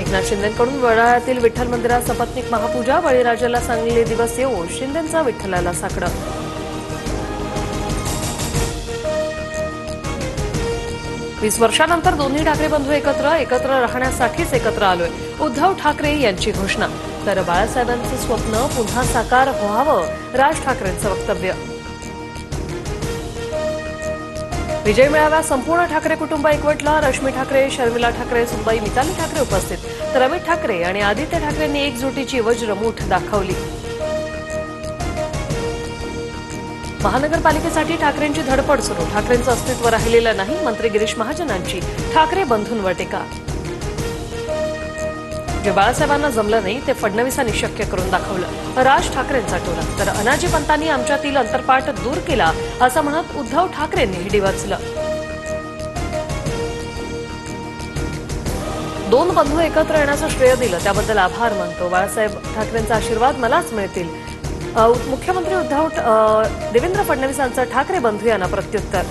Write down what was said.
एकनाथ शिंदेंकडून वडाळ्यातील विठ्ठल मंदिरात सपत्नीक महापूजा, बळीराजाला चांगले दिवस येवो, शिंदेंचा विठ्ठलाला साकडं. 20 वर्षांनंतर दोन्ही ठाकरे बंधू एकत्र राहण्यासाठीच एकत्र आलोय, उद्धव ठाकरे यांची घोषणा. तर बाळासाहेबांचं स्वप्न पुन्हा साकार व्हावं, राज ठाकरेंचं वक्तव्य. विजय मेळाव्यात संपूर्ण ठाकरे कुटुंब एकवटला. रश्मी ठाकरे, शर्मिला ठाकरे, सुनबाई मिताली ठाकरे उपस्थित. तर अमित ठाकरे आणि आदित्य ठाकरेंनी एकजुटीची वज्रमूठ दाखवली. महानगरपालिकेसाठी ठाकरेंची धडपड सुरू. ठाकरेंचं अस्तित्व राहिलेलं नाही, मंत्री गिरीश महाजनांची ठाकरे बंधूंवर टीका. जे बाळासाहेबांना जमलं नाही ते फडणवीसांनी शक्य करून दाखवलं, राज ठाकरेंचा टोला. तर अनाजी पंतांनी आमच्यातील अंतरपाठ दूर केला असं म्हणत उद्धव ठाकरेंनी डिवचलं. दोन बंधू एकत्र येण्याचं श्रेय दिलं त्याबद्दल आभार मानतो. बाळासाहेब ठाकरेंचा आशीर्वाद मलाच मिळतील. मुख्यमंत्री देवेंद्र फडणवीसांचं ठाकरे बंधू यांना प्रत्युत्तर.